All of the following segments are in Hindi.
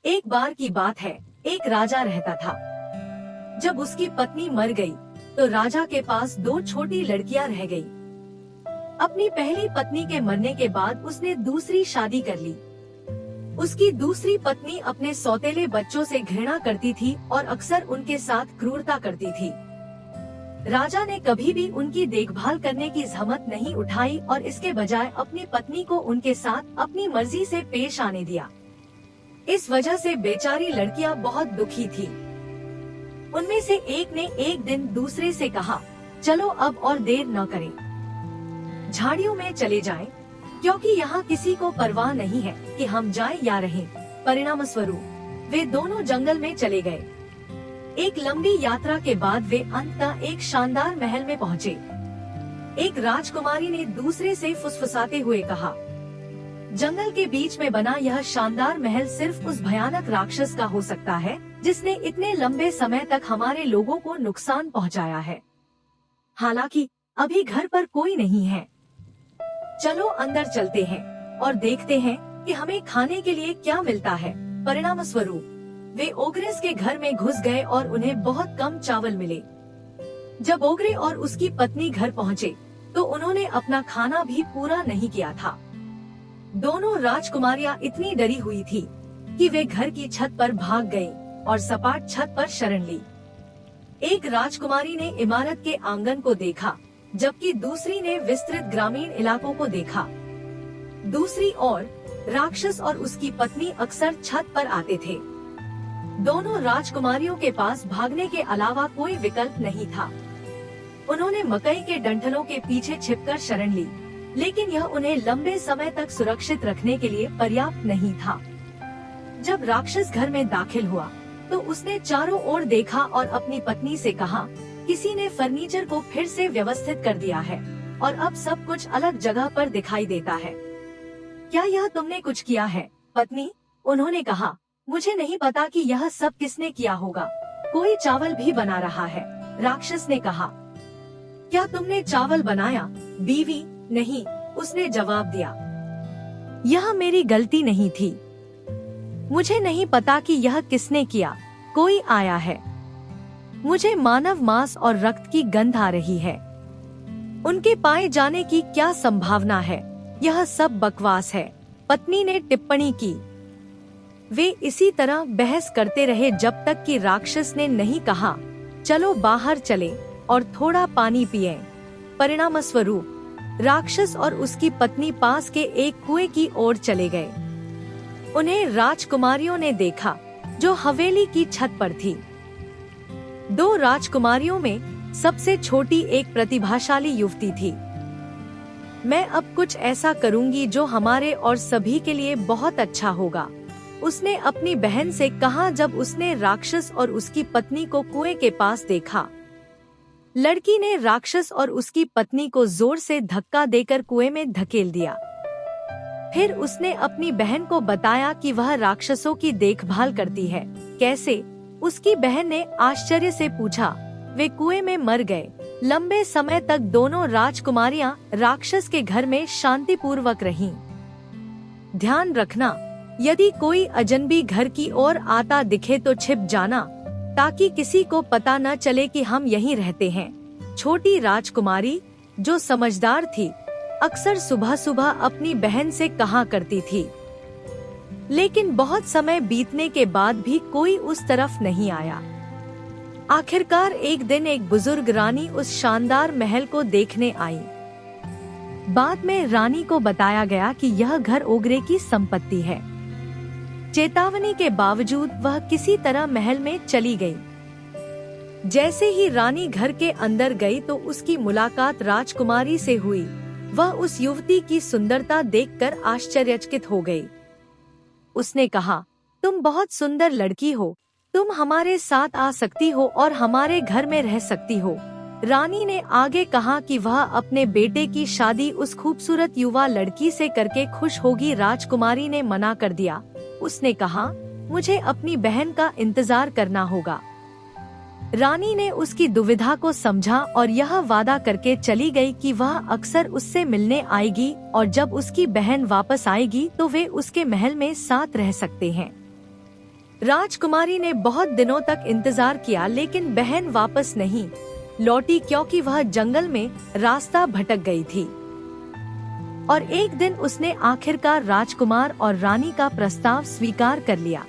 एक बार की बात है, एक राजा रहता था। जब उसकी पत्नी मर गई, तो राजा के पास दो छोटी लड़कियां रह गई। अपनी पहली पत्नी के मरने के बाद उसने दूसरी शादी कर ली। उसकी दूसरी पत्नी अपने सौतेले बच्चों से घृणा करती थी और अक्सर उनके साथ क्रूरता करती थी। राजा ने कभी भी उनकी देखभाल करने की जहमत नहीं उठाई और इसके बजाय अपनी पत्नी को उनके साथ अपनी मर्जी से पेश आने दिया। इस वजह से बेचारी लड़कियां बहुत दुखी थी। उनमें से एक ने एक दिन दूसरे से कहा, चलो अब और देर न करें, झाड़ियों में चले जाएं, क्योंकि यहाँ किसी को परवाह नहीं है कि हम जाएं या रहें। परिणाम स्वरूप वे दोनों जंगल में चले गए। एक लंबी यात्रा के बाद वे अंततः एक शानदार महल में पहुँचे। एक राजकुमारी ने दूसरे से फुसफुसाते हुए कहा, जंगल के बीच में बना यह शानदार महल सिर्फ उस भयानक राक्षस का हो सकता है जिसने इतने लंबे समय तक हमारे लोगों को नुकसान पहुंचाया है। हालांकि अभी घर पर कोई नहीं है। चलो अंदर चलते हैं और देखते हैं कि हमें खाने के लिए क्या मिलता है। परिणाम स्वरूप वे ओग्रेस के घर में घुस गए और उन्हें बहुत कम चावल मिले। जब ओग्रे और उसकी पत्नी घर पहुँचे, तो उन्होंने अपना खाना भी पूरा नहीं किया था। दोनों राजकुमारियां इतनी डरी हुई थी कि वे घर की छत पर भाग गईं और सपाट छत पर शरण ली। एक राजकुमारी ने इमारत के आंगन को देखा, जबकि दूसरी ने विस्तृत ग्रामीण इलाकों को देखा। दूसरी ओर राक्षस और उसकी पत्नी अक्सर छत पर आते थे। दोनों राजकुमारियों के पास भागने के अलावा कोई विकल्प नहीं था। उन्होंने मकई के डंठलों के पीछे छिपकर शरण ली, लेकिन यह उन्हें लंबे समय तक सुरक्षित रखने के लिए पर्याप्त नहीं था। जब राक्षस घर में दाखिल हुआ, तो उसने चारों ओर देखा और अपनी पत्नी से कहा, किसी ने फर्नीचर को फिर से व्यवस्थित कर दिया है और अब सब कुछ अलग जगह पर दिखाई देता है। क्या यह तुमने कुछ किया है, पत्नी? उन्होंने कहा, मुझे नहीं पता कि यह सब किसने किया होगा। कोई चावल भी बना रहा है, राक्षस ने कहा। क्या तुमने चावल बनाया, बीवी? नहीं, उसने जवाब दिया। यह मेरी गलती नहीं थी। मुझे नहीं पता कि यह किसने किया। कोई आया है। मुझे मानव मांस और रक्त की गंध आ रही है। उनके पाए जाने की क्या संभावना है? यह सब बकवास है, पत्नी ने टिप्पणी की। वे इसी तरह बहस करते रहे जब तक कि राक्षस ने नहीं कहा, चलो बाहर चले और थोड़ा पानी पिए। परिणाम स्वरूप राक्षस और उसकी पत्नी पास के एक कुएं की ओर चले गए। उन्हें राजकुमारियों ने देखा, जो हवेली की छत पर थी। दो राजकुमारियों में सबसे छोटी एक प्रतिभाशाली युवती थी। मैं अब कुछ ऐसा करूंगी जो हमारे और सभी के लिए बहुत अच्छा होगा, उसने अपनी बहन से कहा जब उसने राक्षस और उसकी पत्नी को कुएं के पास देखा। लड़की ने राक्षस और उसकी पत्नी को जोर से धक्का देकर कुएं में धकेल दिया। फिर उसने अपनी बहन को बताया कि वह राक्षसों की देखभाल करती है। कैसे? उसकी बहन ने आश्चर्य से पूछा। वे कुएं में मर गए। लंबे समय तक दोनों राजकुमारियां राक्षस के घर में शांतिपूर्वक रहीं। ध्यान रखना, यदि कोई अजनबी घर की ओर आता दिखे तो छिप जाना, ताकि किसी को पता न चले कि हम यहीं रहते हैं। छोटी राजकुमारी, जो समझदार थी, अक्सर सुबह सुबह अपनी बहन से कहा करती थी। लेकिन बहुत समय बीतने के बाद भी कोई उस तरफ नहीं आया। आखिरकार एक दिन एक बुजुर्ग रानी उस शानदार महल को देखने आई। बाद में रानी को बताया गया कि यह घर ओग्रे की संपत्ति है। चेतावनी के बावजूद वह किसी तरह महल में चली गई। जैसे ही रानी घर के अंदर गई तो उसकी मुलाकात राजकुमारी से हुई। वह उस युवती की सुंदरता देखकर आश्चर्यचकित हो गई। उसने कहा, तुम बहुत सुंदर लड़की हो, तुम हमारे साथ आ सकती हो और हमारे घर में रह सकती हो। रानी ने आगे कहा कि वह अपने बेटे की शादी उस खूबसूरत युवा लड़की से करके खुश होगी। राजकुमारी ने मना कर दिया। उसने कहा, मुझे अपनी बहन का इंतजार करना होगा। रानी ने उसकी दुविधा को समझा और यह वादा करके चली गई कि वह अक्सर उससे मिलने आएगी और जब उसकी बहन वापस आएगी तो वे उसके महल में साथ रह सकते हैं। राजकुमारी ने बहुत दिनों तक इंतजार किया, लेकिन बहन वापस नहीं लौटी क्योंकि वह जंगल में रास्ता भटक गई थी। और एक दिन उसने आखिरकार राजकुमार और रानी का प्रस्ताव स्वीकार कर लिया।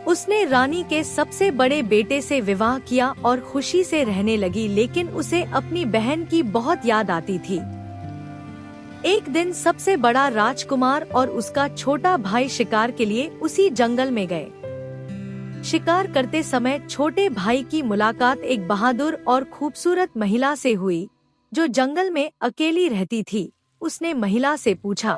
उसने रानी के सबसे बड़े बेटे से विवाह किया और खुशी से रहने लगी, लेकिन उसे अपनी बहन की बहुत याद आती थी। एक दिन सबसे बड़ा राजकुमार और उसका छोटा भाई शिकार के लिए उसी जंगल में गए। शिकार करते समय छोटे भाई की मुलाकात एक बहादुर और खूबसूरत महिला से हुई जो जंगल में अकेली रहती थी। उसने महिला से पूछा,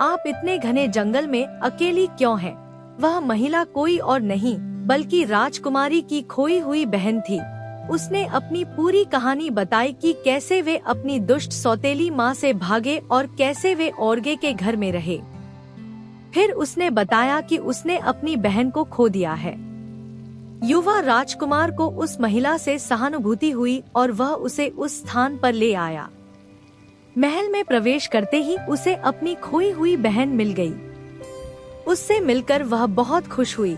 आप इतने घने जंगल में अकेली क्यों हैं? वह महिला कोई और नहीं बल्कि राजकुमारी की खोई हुई बहन थी। उसने अपनी पूरी कहानी बताई कि कैसे वे अपनी दुष्ट सौतेली माँ से भागे और कैसे वे ओरगे के घर में रहे। फिर उसने बताया कि उसने अपनी बहन को खो दिया है। युवा राजकुमार को उस महिला से सहानुभूति हुई और वह उसे उस स्थान पर ले आया। महल में प्रवेश करते ही उसे अपनी खोई हुई बहन मिल गई। उससे मिलकर वह बहुत खुश हुई।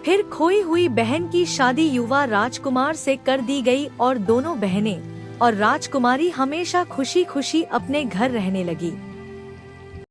फिर खोई हुई बहन की शादी युवा राजकुमार से कर दी गई और दोनों बहनें और राजकुमारी हमेशा खुशी खुशी अपने घर रहने लगी।